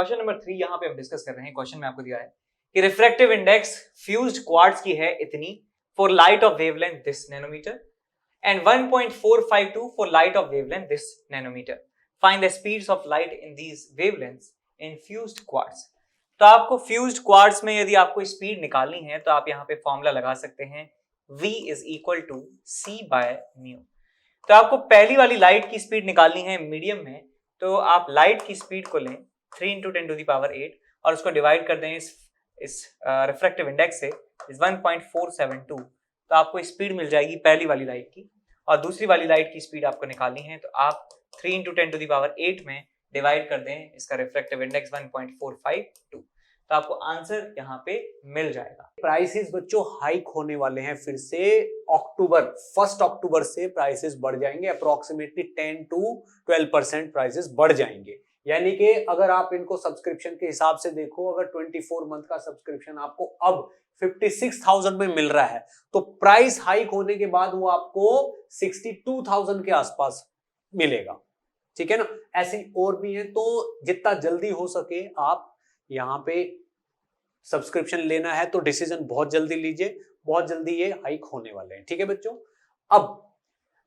Question number 3 यहाँ पे हम डिस्कस कर रहे हैं। क्वेश्चन में आपको दिया है कि रिफ्रैक्टिव इंडेक्स फ्यूज्ड क्वार्ट्ज की है इतनी for light of wavelength this nanometre and 1.452 for light of wavelength this nanometre. Find the speeds of light in these wavelengths in fused quartz. तो आपको फ्यूज्ड क्वार्ट्ज में यदि आपको स्पीड निकालनी है तो आप यहाँ पे फॉर्मूला लगा सकते हैं V is equal to C by mu। तो आपको पहली वाली लाइट की स्पीड निकालनी है मीडियम में, तो आप लाइट की स्पीड को लें 3 into 10 to the power 8 और उसको डिवाइड कर दें इस रिफ्रैक्टिव इंडेक्स से इस 1.472। तो आपको स्पीड मिल जाएगी पहली वाली लाइट की, और दूसरी वाली लाइट की स्पीड आपको निकालनी है तो आप 3 into 10 to the power 8 में डिवाइड कर दें इसका रिफ्रैक्टिव इंडेक्स 1.452। तो आपको आंसर यहाँ पे मिल जाएगा। प्राइसेस बच्चों हाइक होने वाले हैं फिर से अक्टूबर 1 अक्टूबर से प्राइसेस बढ़ जाएंगे, अप्रोक्सीमेटली 10 to 12% प्राइसेस बढ़ जाएंगे। यानी कि अगर आप इनको सब्सक्रिप्शन के हिसाब से देखो, अगर 24 मंथ का सब्सक्रिप्शन आपको अब 56,000 में मिल रहा है तो प्राइस हाइक होने के बाद वो आपको 62,000 के आसपास मिलेगा। ठीक है ना, ऐसी और भी है। तो जितना जल्दी हो सके आप यहाँ पे सब्सक्रिप्शन लेना है तो डिसीजन बहुत जल्दी लीजिए, बहुत जल्दी ये हाइक होने वाले हैं। ठीक है बच्चों, अब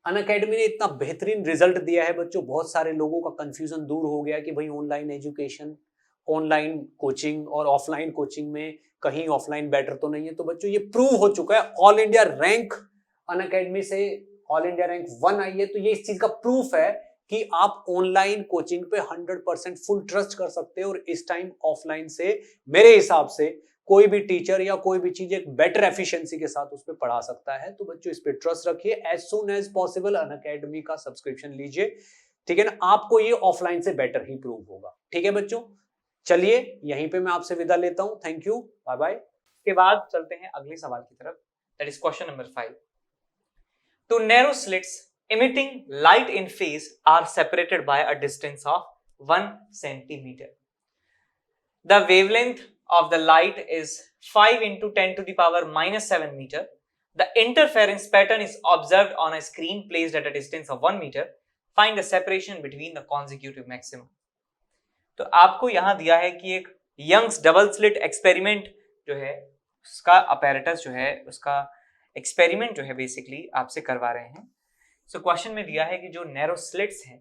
अनअकैडमी ने इतना बेहतरीन रिजल्ट दिया है बच्चों, बहुत सारे लोगों का कंफ्यूजन दूर हो गया कि भाई ऑनलाइन एजुकेशन, ऑनलाइन कोचिंग और ऑफलाइन कोचिंग में कहीं ऑफलाइन बेटर तो नहीं है। तो बच्चों ये प्रूव हो चुका है, ऑल इंडिया रैंक अनअकैडमी से ऑल इंडिया रैंक 1 आई है। तो ये इस चीज का प्रूफ है कि आप ऑनलाइन कोचिंग पे 100% फुल ट्रस्ट कर सकते हो, और इस टाइम ऑफलाइन से मेरे हिसाब से कोई भी टीचर या कोई भी चीज एक बेटर एफिशिएंसी के साथ उस पर पढ़ा सकता है। तो बच्चों इस पे ट्रस्ट रखिए, as soon as possible Unacademy का सब्सक्रिप्शन लीजिए। ठीक है ना, आपको ये ऑफलाइन से बेटर ही प्रूव होगा। ठीक है बच्चों, चलिए यहीं पे मैं आपसे विदा लेता हूं। Thank you, bye bye. के बाद चलते हैं अगले सवाल की तरफ, that is question number 5। Two narrow slits emitting light in phase are separated by a distance of 1 centimeter. The wavelength of the light is 5 into 10 to the power minus 7 meter. The interference pattern is observed on a screen placed at a distance of 1 meter. Find the separation between the consecutive maxima. तो आपको यहां दिया है कि एक Young's double slit experiment जो है उसका अपैरेटस जो है उसका एक्सपेरिमेंट जो है बेसिकली आपसे करवा रहे हैं। सो क्वेश्चन में दिया है कि जो नैरो स्लिट्स हैं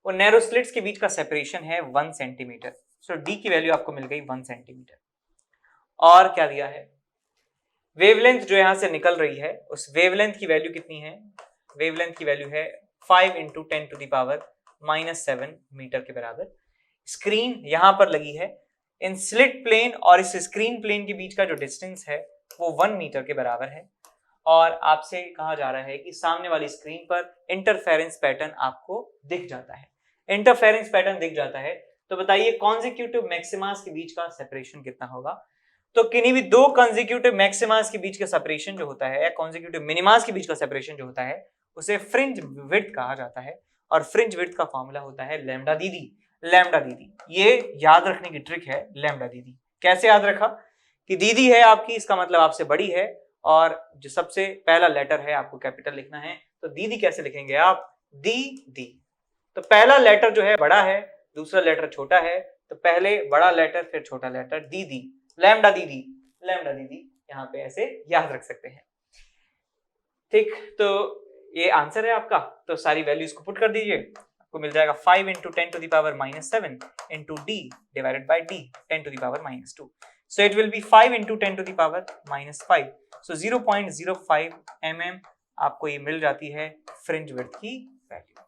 वो नैरो स्लिट्स के बीच का सेपरेशन है 1 सेंटीमीटर। सो डी की वैल्यू आपको मिल गई 1 सेंटीमीटर। और क्या दिया है, वेवलेंथ जो यहां से निकल रही है उस वेवलेंथ की वैल्यू कितनी है, वेवलेंथ की वैल्यू है 5 into 10 to the power minus 7 metre के बराबर। स्क्रीन यहां पर लगी है, इन स्लिट प्लेन और इस स्क्रीन प्लेन के बीच का जो डिस्टेंस है वो 1 मीटर के बराबर है। और आपसे कहा जा रहा है कि सामने वाली स्क्रीन पर इंटरफेरेंस पैटर्न आपको दिख जाता है। इंटरफेरेंस पैटर्न दिख जाता है तो बताइए कॉन्जिक्यूटिव मैक्सिमास के बीच का सेपरेशन कितना होगा। तो किन्हीं भी दो कॉन्जिक्यूटिव मैक्सिमास के बीच का सेपरेशन जो होता है या कॉन्जिक्यूटिव मिनिमास के बीच का सेपरेशन जो होता है उसे फ्रिंज विड्थ कहा जाता है, और फ्रिंज विड्थ का फॉर्मूला होता है लैम्डा दीदी। लैम्डा दीदी, ये याद रखने की ट्रिक है। लैम्डा दीदी कैसे याद रखा कि दीदी है आपकी, इसका मतलब आपसे बड़ी है, और जो सबसे पहला लेटर है आपको कैपिटल लिखना है। तो दीदी कैसे लिखेंगे आप, दी दी। तो पहला लेटर जो है बड़ा है, दूसरा लेटर छोटा है, तो पहले बड़ा लेटर फिर छोटा लेटर, दीदी, लैम्डा दीदी, लैम्डा दीदी, यहाँ पे ऐसे याद रख सकते हैं। ठीक, तो ये आंसर है आपका। तो सारी वैल्यूज को पुट कर दीजिए, आपको मिल जाएगा 5 into 10 to the power minus 7 into d divided by d 10 to the power minus 2. So it will be 5 into 10 to the power minus 5. So 0.05 mm आपको ये मिल जाती है फ्रिंज विड्थ की वैल्यू।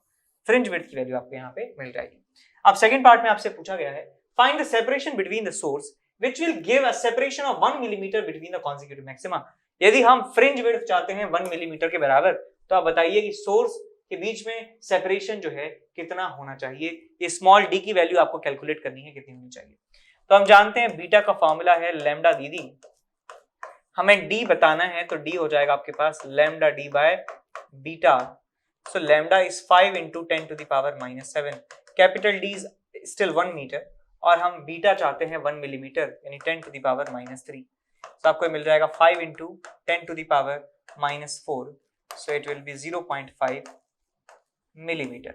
फ्रिंज विड्थ की वैल्यू आपको यहाँ पे मिल जाएगी। अब सेकंड पार्ट में आपसे पूछा गया है find the separation between the source which will give a separation of 1 millimetre between the consecutive maxima. यदि हम फ्रिंज विड्थ चाहते हैं 1 मिलीमीटर के बराबर, तो आप बताइए कि सोर्स के बीच में सेपरेशन जो है कितना होना चाहिए। ये स्मॉल डी की वैल्यू आपको कैलकुलेट करनी है कितनी होनी चाहिए। तो हम जानते हैं बीटा का फॉर्मूला है लैम्डा दीदी, हमें डी बताना है तो डी हो जाएगा आपके पास lambda D by beta. So lambda is 5 into 10 to the power minus 7, capital D is still 1 metre, और हम बीटा चाहते हैं 1 मिलीमीटर यानी 10 to the power minus 3। तो आपको मिल जाएगा 5 into 10 to the power minus 4, so it will be 0.5 millimetre.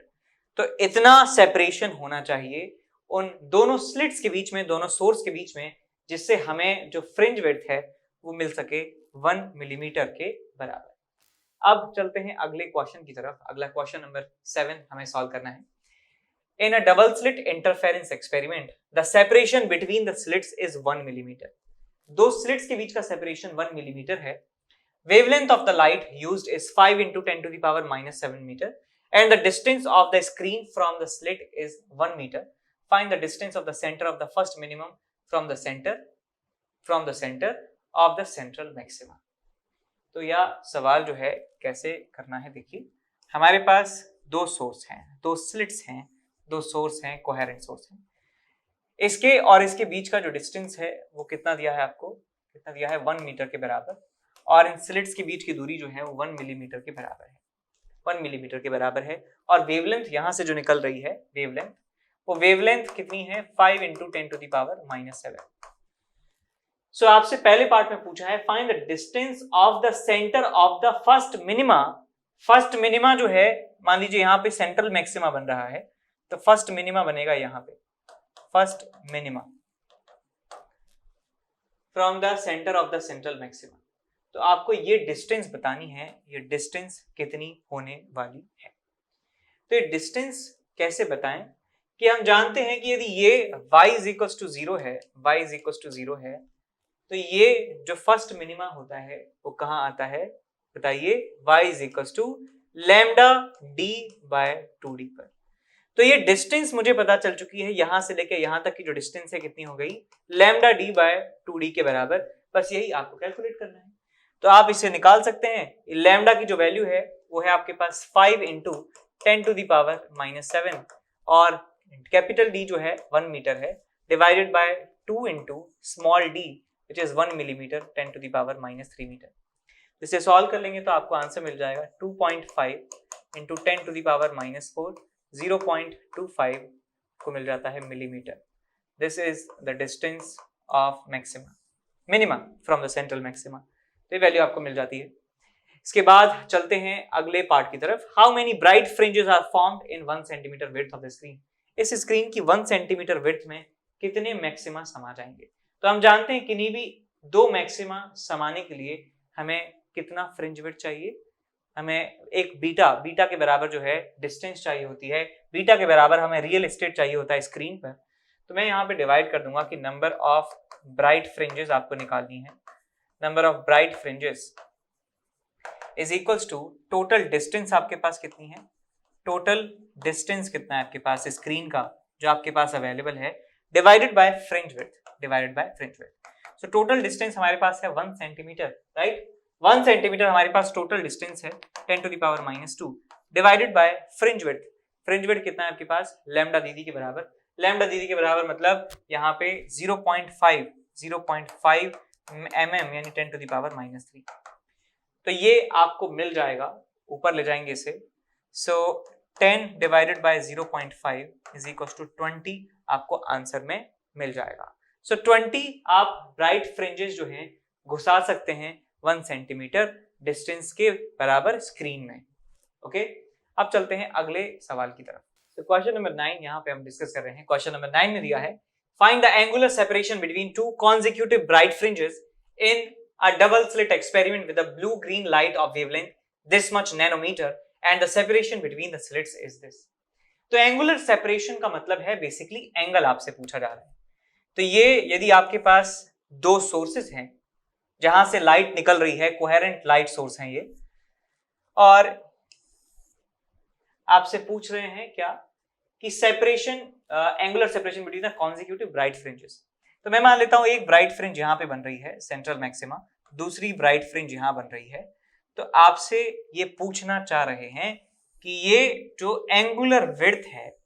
तो इतना सेपरेशन होना चाहिए उन दोनों स्लिट्स के बीच में, दोनों सोर्स के बीच में, जिससे हमें जो फ्रिंज विड्थ है वो मिल सके 1 मिलीमीटर के बराबर। अब चलते हैं अगले क्वेश्चन की तरफ। अगला क्वेश्चन नंबर 7 हमें सॉल्व करना है। In a double slit interference experiment, the separation between the slits is 1 millimeter. दो slits के बीच का separation 1 millimeter है। Wavelength of the light used is 5 into 10 to the power minus 7 meter, and the distance of the screen from the slit is 1 meter. Find the distance of the center of the first minimum from the center of the central maxima. तो यह सवाल जो है कैसे करना है, देखिए हमारे पास दो सोर्स हैं, दो स्लिट्स हैं, दो सोर्स हैं, कोहेरेंट सोर्स हैं। इसके और इसके बीच का जो डिस्टेंस है वो कितना दिया है आपको, कितना दिया है 1 मीटर के बराबर, और इन स्लिट्स के बीच की दूरी जो है वो 1 मिलीमीटर के बराबर है, 1 मिलीमीटर के बराबर है। और वेवलेंथ यहाँ से जो निकल रही है वेवलेंथ, वो वेवलेंथ कितनी है 5 into 10 to the power minus 7। सो आपसे पहले पार्ट में पूछा है find the distance of the centre of the first minima. First minima जो है, मान लीजिए यहाँ पे सेंट्रल मैक्सिमा बन रहा है, तो फर्स्ट मिनिमा बनेगा यहाँ पे, first minima from the centre of the central maxima. तो आपको ये डिस्टेंस बतानी है, ये डिस्टेंस कितनी होने वाली है। तो ये डिस्टेंस कैसे बताएं कि हम जानते हैं कि यदि ये y = 0 है, y = 0 है, तो ये जो फर्स्ट मिनिमा होता है वो कहाँ आता है बताइए, y = λd/2d पर। तो ये डिस्टेंस मुझे पता चल चुकी है, यहां से लेके यहां तक की जो डिस्टेंस है कितनी हो गई, λd/2d के बराबर। बस यही आपको कैलकुलेट करना है। तो आप इसे निकाल सकते हैं। लैम्डा की जो वैल्यू है वो है आपके पास 5 into 10 to the power minus 7, और कैपिटल D जो है 1 मीटर है, divided by 2 into small d which is 1 millimetre 10 to the power minus 3 metre. इसे सॉल्व कर लेंगे तो आपको आंसर मिल जाएगा 2.5 into 10 to the power minus 4, 0.25 को मिल जाता है millimetre. This is the distance of maxima, minima from the central maxima. तो ये वैल्यू आपको मिल जाती है। इसके बाद चलते हैं अगले पार्ट की तरफ। How many bright fringes are formed in 1 centimetre width of the screen. इस स्क्रीन की 1 सेंटीमीटर विड्थ में कितने मैक्सिमा समा जाएंगे। तो हम जानते हैं किन्हीं भी दो मैक्सिमा समाने के लिए हमें कितना फ्रिंज विड्थ चाहिए, हमें एक बीटा के बराबर जो है डिस्टेंस चाहिए होती है, बीटा के बराबर हमें रियल एस्टेट चाहिए होता है स्क्रीन पर। तो मैं यहाँ पे डिवाइड कर दूंगा कि नंबर ऑफ ब्राइट फ्रिंजेस आपको निकालनी है, number of bright fringes is equals to total distance आपके पास कितनी है, टोटल डिस्टेंस कितना है आपके पास स्क्रीन का जो आपके पास अवेलेबल है, divided bye fringe width, divided by fringe width. So total distance हमारे पास है 1 सेंटीमीटर, राइट। 1 सेंटीमीटर हमारे पास टोटल डिस्टेंस है 10 to the power minus 2, divided by fringe width. Fringe width कितना है आपके पास, लैम्डा दीदी के बराबर। लैम्डा दीदी के बराबर मतलब यहाँ पे 0.5 mm यानी 10 to the power minus 3। तो ये आपको मिल जाएगा, ऊपर ले जाएंगे इसे। So 10 divided by 0.5 is equal to 20 आपको आंसर में मिल जाएगा। सो 20 आप ब्राइट फ्रिंजेस जो हैं घुसा सकते हैं 1 सेंटीमीटर डिस्टेंस के बराबर स्क्रीन में। ओके, अब चलते हैं अगले सवाल की तरफ। तो क्वेश्चन नंबर 9 यहाँ पे हम डिस्कस कर रहे हैं। क्वेश्चन नंबर 9 में दिया है find the angular separation between two consecutive bright fringes in a double slit experiment with a blue green light of wavelength this much nanometre and the separation between the slits is this. तो angular separation का मतलब है basically angle आपसे पूछा जा रहा है। तो ये यदि आपके पास दो सोर्सेस हैं जहां से लाइट निकल रही है, कोहेरेंट लाइट सोर्स हैं ये, और आपसे पूछ रहे हैं क्या कि separation, angular separation between the consecutive bright fringes. तो मैं मान लेता हूं एक ब्राइट फ्रिंज यहां पे बन रही है सेंट्रल मैक्सिमा, दूसरी ब्राइट फ्रिंज यहां बन रही है। तो आपसे ये पूछना चाह रहे हैं कि ये जो एंगुलर विड्थ है,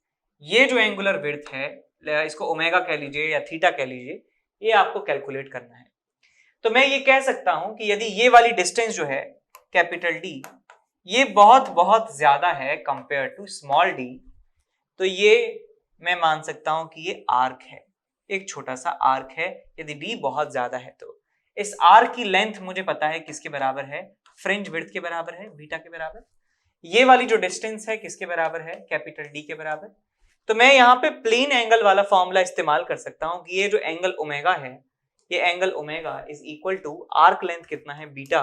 ये जो एंगुलर विड्थ है, इसको ओमेगा कह लीजिए या थीटा कह लीजिए, ये आपको कैलकुलेट करना है। तो मैं ये कह सकता हूं कि यदि ये वाली डिस्टेंस जो है कैपिटल डी, ये बहुत बहुत ज्यादा है कंपेयर टू स्मॉल डी, तो ये मैं मान सकता हूं कि ये आर्क है, एक छोटा सा आर्क है। यदि डी बहुत ज्यादा है तो इस आर्क की लेंथ मुझे पता है किसके बराबर है, फ्रिंज विड्थ के बराबर है, बीटा के बराबर। ये वाली जो डिस्टेंस है किसके बराबर है, कैपिटल डी के बराबर। तो मैं यहाँ पे प्लेन एंगल वाला फॉर्मूला इस्तेमाल कर सकता हूँ कि ये जो एंगल ओमेगा है, ये angle omega is equal to arc length कितना है बीटा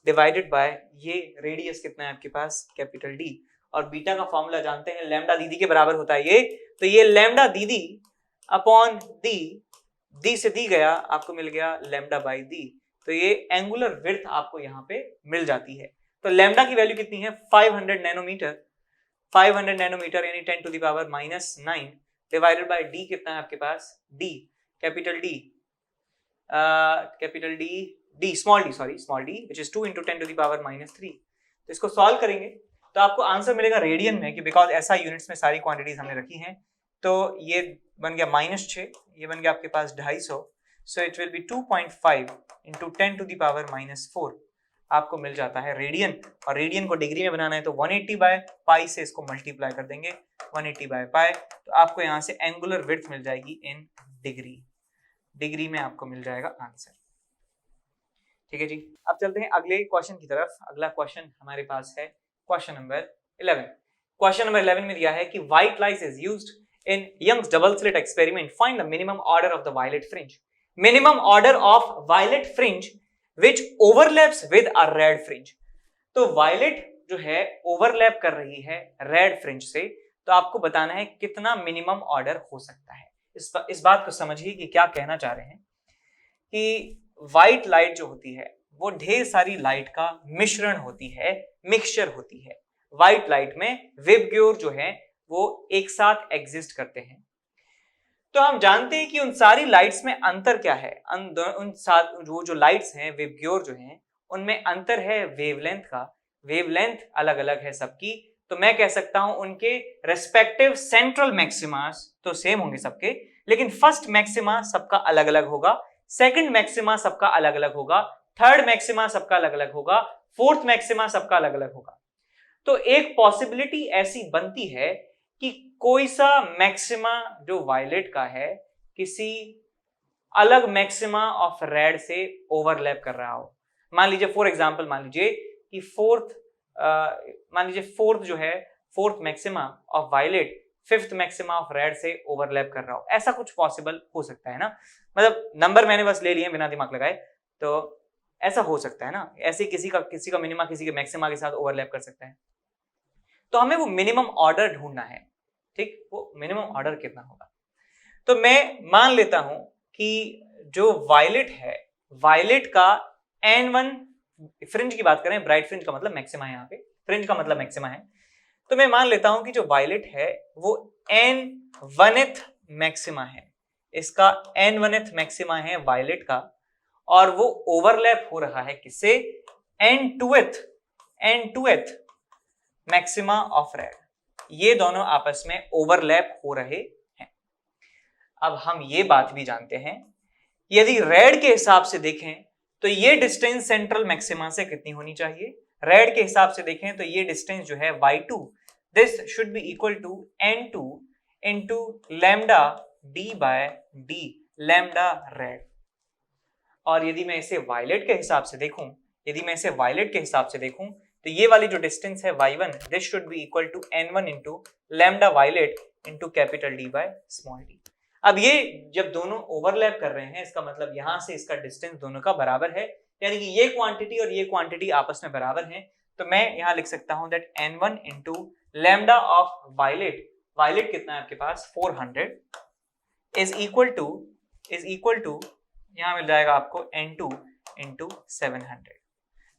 डिवाइडेड बाय ये रेडियस कितना है आपके पास कैपिटल डी, और बीटा का फॉर्मूला जानते हैं लैम्डा दीदी के बराबर होता है ये, तो ये लैम्डा दीदी अपॉन दी से दी गया आपको मिल गया लैम्डा बाई दी, तो ये एंगुलर विड्थ आपको यहाँ पे मिल जाती है। तो लैम्डा की वैल्यू कितनी है 500 नैनोमीटर, 500 नैनोमीटर यानी 10 to the power -9 divided by D कितना है आपके पास D capital D small D which is 2 into 10 to the power -3। तो इसको सॉल्व करेंगे तो आपको आंसर मिलेगा रेडियन में, कि बिकॉज ऐसा यूनिट्स में सारी क्वांटिटीज हमने रखी हैं, तो ये बन गया -6, ये बन गया आपके पास 250, so it will be 2.5 into 10 to the power -4 आपको मिल जाता है रेडियन। और रेडियन को डिग्री में बनाना है तो 180 बाय पाई से इसको मल्टीप्लाई कर देंगे, 180 बाय पाई, तो आपको यहाँ से एंगुलर विड्थ मिल जाएगी इन डिग्री में आपको मिल जाएगा आंसर। ठीक है जी, अब चलते हैं अगले क्वेश्चन की तरफ। अगला क्वेश्चन हमारे पास है क्वेश्चन नंबर 11। क्वेश्चन नंबर 11 में दिया है कि white light is used in Young's double slit experiment, find the minimum order of the violet fringe. Minimum order of violet fringe which overlaps with a red fringe। तो violet जो है overlap कर रही है रेड फ्रिंज से, तो आपको बताना है कितना मिनिमम ऑर्डर हो सकता है। इस बात को समझिए कि क्या कहना चाह रहे हैं कि व्हाइट लाइट जो होती है वो ढेर सारी लाइट का मिश्रण होती है, मिक्सचर होती है। व्हाइट लाइट में वेवग्योर जो है वो एक साथ एग्जिस्ट करते हैं। तो हम जानते हैं कि उन सारी लाइट्स में अंतर क्या है, वो जो लाइट्स हैं वेवग्योर जो हैं उनमें अंतर है वेवलेंथ का। वेवलेंथ अलग अलग है सबकी, तो मैं कह सकता हूं उनके रेस्पेक्टिव सेंट्रल मैक्सिमास तो सेम होंगे सबके, लेकिन फर्स्ट मैक्सिमा सबका अलग अलग होगा, सेकंड मैक्सिमा सबका अलग अलग होगा, थर्ड मैक्सिमा सबका अलग अलग होगा, फोर्थ मैक्सिमा सबका अलग अलग होगा। तो एक पॉसिबिलिटी ऐसी बनती है कि कोई सा मैक्सिमा जो वायलेट का है किसी अलग मैक्सिमा ऑफ रेड से ओवरलैप कर रहा हो। मान लीजिए फॉर एग्जांपल मान लीजिए कि फोर्थ जो है fourth maxima of violet fifth maxima of red से ओवरलैप कर रहा हो, ऐसा कुछ पॉसिबल हो सकता है ना। मतलब नंबर मैंने बस ले लिए बिना दिमाग लगाए, तो ऐसा हो सकता है ना, ऐसे किसी का मिनिमा किसी के मैक्सिमा के साथ ओवरलैप कर सकता है। तो हमें वो मिनिमम ऑर्डर ढूंढना है, ठीक, वो मिनिमम ऑर्डर कितना होगा। तो मैं मान लेता हूं कि जो वायलेट है, वायलेट का n1 फ्रिंज की बात करें, ब्राइट फ्रिंज का मतलब मैक्सिमा है, यहाँ पे फ्रिंज का मतलब मैक्सिमा है, तो मैं मान लेता हूं कि जो वायलेट है वो n1th मैक्सिमा है, इसका n1th मैक्सिमा है वायलेट का, और वो ओवरलैप हो रहा है किससे, n2th मैक्सिमा ऑफ रेड। ये दोनों आपस में ओवरलैप हो रहे हैं। अब हम ये बात भी जानते हैं यदि रेड के हिसाब से देखें तो ये डिस्टेंस सेंट्रल मैक्सिमा से कितनी होनी चाहिए, रेड के हिसाब से देखें तो ये डिस्टेंस जो है y2, this should be equal to n2 into lambda d by d, lambda red. और यदि मैं इसे वायलेट के हिसाब से देखूं, तो ये वाली जो डिस्टेंस है y1, this should be equal to n1 into lambda violet into capital D by small d। अब ये जब दोनों ओवरलैप कर रहे हैं, इसका मतलब यहां से इसका डिस्टेंस दोनों का बराबर है, यानी कि ये क्वांटिटी और ये क्वांटिटी आपस में बराबर हैं। तो मैं यहां लिख सकता हूं that n1 into lambda of violet कितना है आपके पास 400 इज इक्वल टू यहां मिल जाएगा आपको n2 इनटू 700।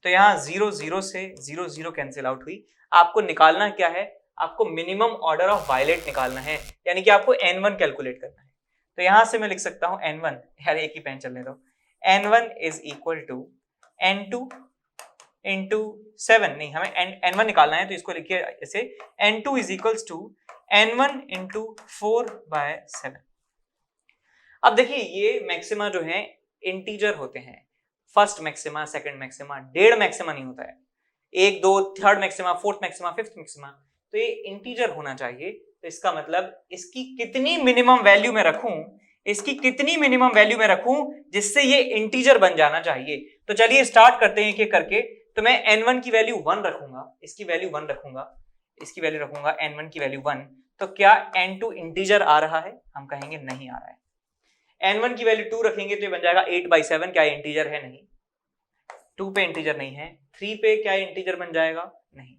तो यहाँ 0 से 0 कैंसिल आउट हुई। आपको निकालना क्या है, आपको मिनिमम ऑर्डर ऑफ वायलेट निकालना है, यानी कि आपको n1 कैलकुलेट करना है। तो यहां से मैं लिख सकता हूं n1, यार एक ही पेन चलने दो, n1 is equal to n2 into 7, नहीं हमें n1 निकालना है, तो इसको लिखिए ऐसे n2 is equals to n1 into 4/7। अब देखिए ये मैक्सिमा जो है इंटीजर होते हैं, फर्स्ट मैक्सिमा, सेकंड मैक्सिमा, डेढ़ मैक्सिमा नहीं होता है, 1 2 third maxima, fourth maxima, fifth maxima, तो ये इंटीजर होना चाहिए। तो इसका मतलब इसकी कितनी मिनिमम वैल्यू में रखूं, जिससे ये इंटीजर बन जाना चाहिए। तो चलिए स्टार्ट करते हैं एक करके। तो मैं n1 की वैल्यू 1 रखूंगा, इसकी वैल्यू 1 रखूंगा, इसकी वैल्यू रखूंगा n1 की वैल्यू 1, तो क्या n2 इंटीजर आ रहा है? हम कहेंगे नहीं आ रहा है। n1 की वैल्यू 2 रखेंगे तो ये बन जाएगा 8/7, क्या इंटीजर है? नहीं। 2 पे इंटीजर नहीं है। 3 पे क्या इंटीजर बन जाएगा? नहीं।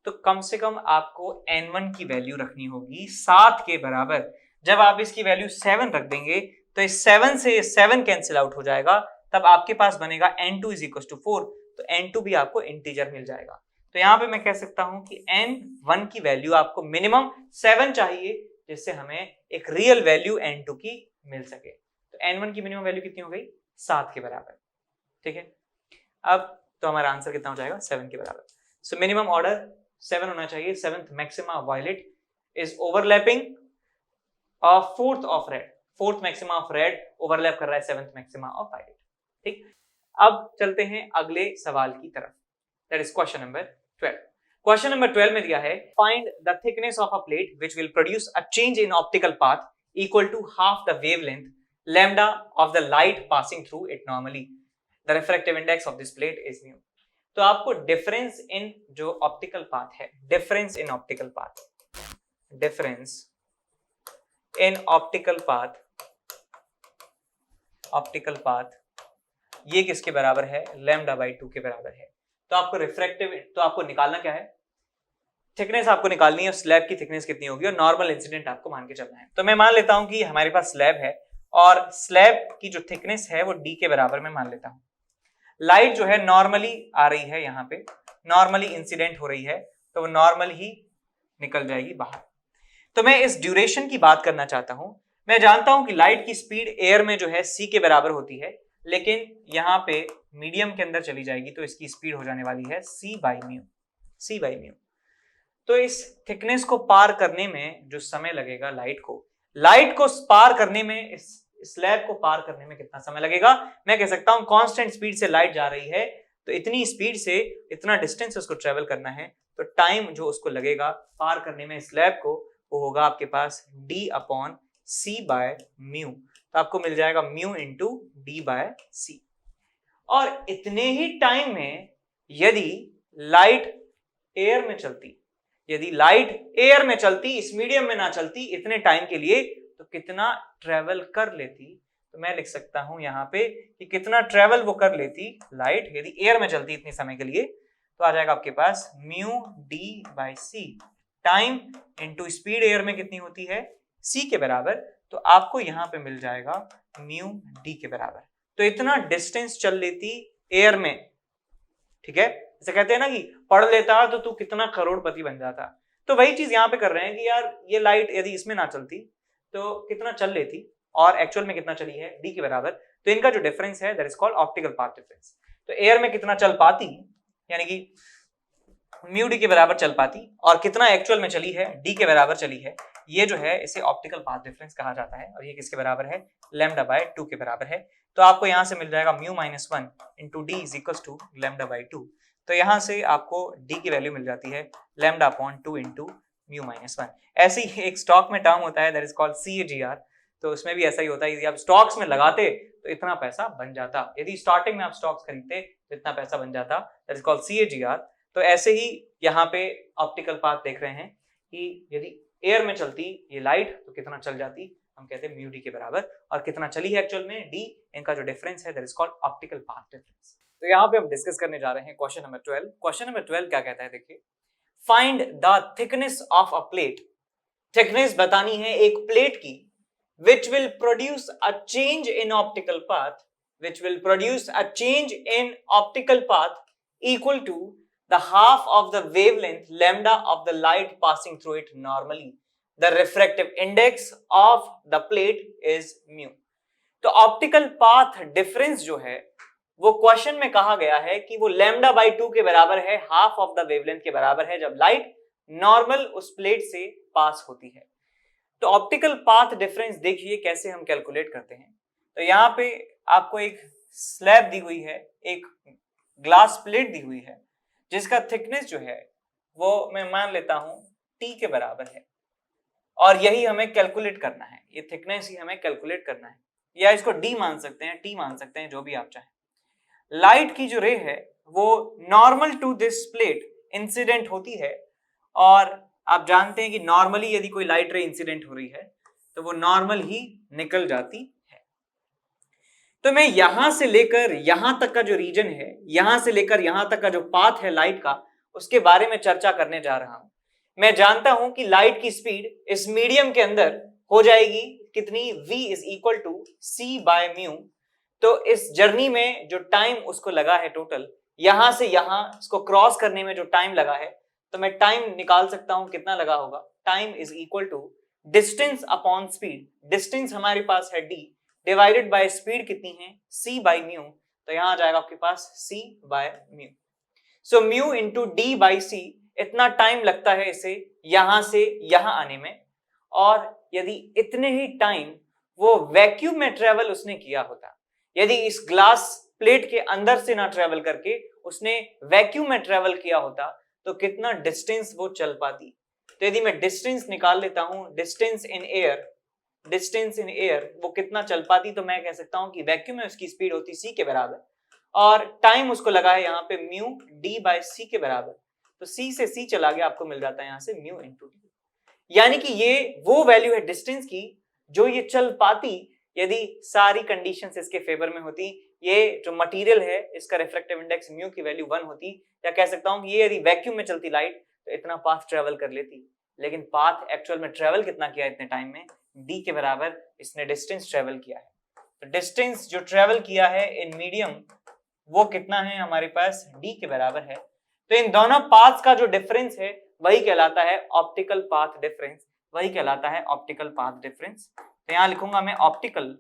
तो कम से कम आपको n1 की वैल्यू रखनी होगी 7 के बराबर। जब आप इसकी वैल्यू 7 रख देंगे तो इस 7 से 7 कैंसिल आउट हो जाएगा, तब आपके पास बनेगा n2 = 4, तो n2 भी आपको इंटीजर मिल जाएगा। तो यहां पे मैं कह सकता हूं कि n1 की वैल्यू आपको मिनिमम 7 चाहिए, जिससे हमें एक रियल वैल्यू n2 की मिल सके। तो n1 की मिनिमम वैल्यू कितनी हो गई? 7 के बराबर। ठीक है, अब तो हमारा आंसर कितना हो जाएगा? 7 के बराबर। सो मिनिमम ऑर्डर 7 होना चाहिए। 7th maxima of violet is overlapping fourth of red. Fourth maxima of red overlap कर रहा है 7th मैक्सिमा ऑफ वायलेट। ठीक, अब चलते हैं अगले सवाल की तरफ, that is question number 12। Question number 12 में दिया है find the thickness of a plate which will produce a change in optical path equal to half the wavelength lambda of the light passing through it normally. The refractive index of this plate is mu. तो आपको difference in जो optical path है, difference in optical path, difference in optical path, optical path ये किसके बराबर है? λ/2 के बराबर है। तो आपको रिफ्रैक्टिव, तो आपको निकालना क्या है? थिकनेस आपको निकालनी है, स्लैब की थिकनेस कितनी होगी और नॉर्मल इंसिडेंट आपको मान के चलना है। तो मैं मान लेता हूं कि हमारे पास स्लैब है और स्लैब की जो थिकनेस है वो d के बराबर में मान लेता हूं। लाइट जो है नॉर्मली आ रही है, यहाँ पे नॉर्मली इंसिडेंट हो रही है, तो वो नॉर्मल ही निकल जाएगी बाहर। तो मैं इस ड्यूरेशन की बात करना चाहता हूं। मैं जानता हूं कि लाइट की स्पीड एयर में जो है c के बराबर होती है, लेकिन यहाँ पे मीडियम के अंदर चली जाएगी तो इसकी स्पीड हो जाने वाली है c/μ। तो इस थिकनेस को पार करने में जो समय लगेगा लाइट को पार करने में, इस स्लैब को पार करने में कितना समय लगेगा? मैं कह सकता हूं कांस्टेंट स्पीड से लाइट जा रही है, तो इतनी स्पीड से इतना डिस्टेंस उसको ट्रेवल करना है, तो टाइम जो उसको लगेगा पार करने में स्लैब को, वो होगा आपके पास d/c/μ। तो आपको मिल जाएगा μ × d/c। और इतने ही टाइम में यदि लाइट एयर में चलती, इस मीडियम में ना चलती इतने टाइम के लिए, तो कितना ट्रेवल कर लेती? तो मैं लिख सकता हूं यहां पे कि कितना ट्रेवल वो कर लेती लाइट यदि एयर में चलती इतने समय के लिए। तो आ जाएगा आपके पास μ d/c, time into speed air में कितनी होती है? c के बराबर। तो आपको यहां पे मिल जाएगा μ d के बराबर। तो इतना डिस्टेंस चल लेती एयर में। ठीक है, जैसे कहते हैं ना कि पढ़ लेता तो तू कितना करोड़पति बन जाता। तो वही चीज यहां पे कर रहे हैं कि यार ये लाइट यदि इसमें ना चलती तो कितना चल लेती और एक्चुअल में कितना चली है? d के बराबर। तो इनका जो डिफरेंस है that is called optical path difference. तो एयर में कितना चल पाती, यानी कि μ d के बराबर चल पाती, और कितना एक्चुअल में चली है? d के बराबर चली है। ये जो है इसे ऑप्टिकल पाथ डिफरेंस कहा जाता है, और ये किसके बराबर है? λ/2 के बराबर है। तो आपको यहां से मिल जाएगा μ - 1 × d = λ/2। तो यहां से आपको d की वैल्यू मिल जाती है λ/2 × μ - 1। ऐसे ही एक स्टॉक में टर्म होता है दैट इज कॉल्ड CAGR। तो उसमें भी ऐसा ही होता है, यदि आप स्टॉक्स में लगाते तो इतना पैसा बन जाता, यदि स्टार्टिंग में आप स्टॉक्स खरीदते तो इतना पैसा बन जाता, दैट इज कॉल्ड CAGR। तो ऐसे ही यहाँ पे ऑप्टिकल पाथ देख रहे हैं कि यदि एयर में चलती ये लाइट तो कितना चल जाती, हम कहते हैं μ d के बराबर, और कितना चली है एक्चुअल में d, इनका जो डिफरेंस है that is called optical path difference. तो यहाँ पे हम डिस्कस करने जा रहे हैं क्वेश्चन नंबर 12। क्वेश्चन नंबर 12 क्या कहता है? देखिए, find the thickness of a plate. Thickness बतानी है एक प्लेट की, which will produce a change in optical path, equal to the half of the wavelength lambda of the light passing through it normally. The refractive index of the plate is mu. तो optical path difference जो है वो question में कहा गया है कि वो λ/2 के बराबर है, हाफ ऑफ द वेवलेंथ के बराबर है, जब लाइट नॉर्मल उस प्लेट से पास होती है। तो ऑप्टिकल पाथ डिफरेंस देखिए कैसे हम कैलकुलेट करते हैं। तो यहाँ पे आपको एक स्लैब दी हुई है, एक ग्लास प्लेट दी हुई है, जिसका थिकनेस जो है वो मैं मान लेता हूं t के बराबर है, और यही हमें कैलकुलेट करना है, ये थिकनेस ही हमें कैलकुलेट करना है, या इसको d मान सकते हैं, t मान सकते हैं, जो भी आप चाहें। लाइट की जो रे है वो normal to this plate incident होती है, और आप जानते हैं कि नॉर्मली यदि कोई लाइट रे इंसिडेंट हो रही है तो वो नॉर्मल ही निकल जाती है। तो मैं यहां से लेकर यहां तक का जो रीजन है, यहां से लेकर यहां तक का जो पाथ है लाइट का, उसके बारे में चर्चा करने जा रहा हूं। मैं जानता हूं कि लाइट की स्पीड इस मीडियम के अंदर हो जाएगी कितनी, v is equal to c by mu. तो इस जर्नी में जो टाइम उसको लगा है टोटल, यहां से यहां इसको क्रॉस करने में जो टाइम लगा है, तो मैं टाइम निकाल सकता हूं कितना लगा होगा। Time is equal to distance upon speed, distance हमारे पास है d डिवाइडेड बाय स्पीड कितनी है c बाय म्यू, तो यहां आ जाएगा आपके पास c by mu. So mu into D by C, इतना टाइम लगता है इसे यहां से यहां आने में। और यदि इतने ही टाइम वो वैक्यूम में ट्रेवल उसने किया होता, यदि इस ग्लास प्लेट के अंदर से ना ट्रेवल करके उसने वैक्यूम में ट्रेवल किया होता, तो कितना डिस्टेंस वो चल पाती। तो यदि मैं डिस्टेंस निकाल लेता हूं, distance in air, distance in air वो कितना चल पाती, तो मैं कह सकता हूं कि वैक्यूम में उसकी स्पीड होती c के बराबर, और टाइम उसको लगा है यहाँ पे म्यू डी बाय सी के बराबर। तो c से c चला गया, आपको मिल जाता है यहाँ से म्यू इंटू डी। यानी कि ये वो वैल्यू है डिस्टेंस की जो ये चल पाती यदि सारी कंडीशंस इसके फेवर में होती। ये जो मटेरियल है इसका रिफ्रैक्टिव इंडेक्स म्यू की वैल्यू 1 होती, या कह सकता हूं कि ये यदि वैक्यूम में चलती लाइट तो इतना पाथ ट्रेवल कर लेती। लेकिन पाथ एक्चुअल में ट्रेवल कितना किया इतने टाइम में, d के बराबर इसने डिस्टेंस ट्रेवल किया है। तो डिस्टेंस जो ट्रेवल किया है इन मीडियम वो कितना है हमारे पास, d के बराबर है। तो इन दोनों पाथ्स का जो डिफरेंस है वही कहलाता है ऑप्टिकल पाथ डिफरेंस, वही कहलाता है ऑप्टिकल पाथ डिफरेंस। तो यहां लिखूंगा मैं optical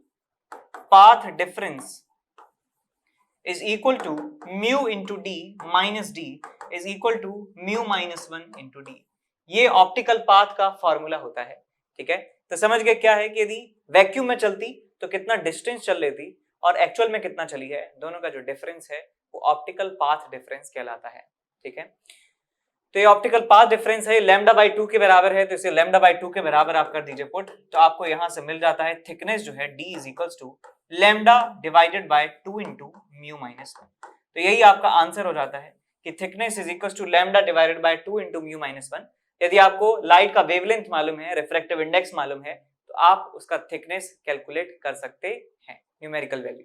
path difference is equal to mu into d minus d is equal to mu minus 1 into d। ये ऑप्टिकल पाथ का फॉर्मूला होता है, ठीक है। तो समझ गए क्या है कि यदि वैक्यूम में चलती तो कितना डिस्टेंस चल लेती और एक्चुअल में कितना चली है, दोनों का जो डिफरेंस है वो ऑप्टिकल पाथ डिफरेंस कहलाता है, ठीक है। तो ये ऑप्टिकल पाथ डिफरेंस है, लैम्डा बाई 2 के बराबर है, तो इसे लैम्डा बाई 2 के बराबर आप कर दीजिए पुट, तो आपको यहां से मिल जाता है थिकनेस जो है d is equals to lambda divided by 2 into mu minus 1। तो यही आपका आंसर हो जाता है कि thickness is equals to lambda divided by 2 into mu minus 1। यदि आपको लाइट का वेवलेंथ मालूम है, रिफ्रैक्टिव इंडेक्स मालूम है, तो आप उसका थिकनेस कैलकुलेट कर सकते हैं, न्यूमेरिकल वैल्यू।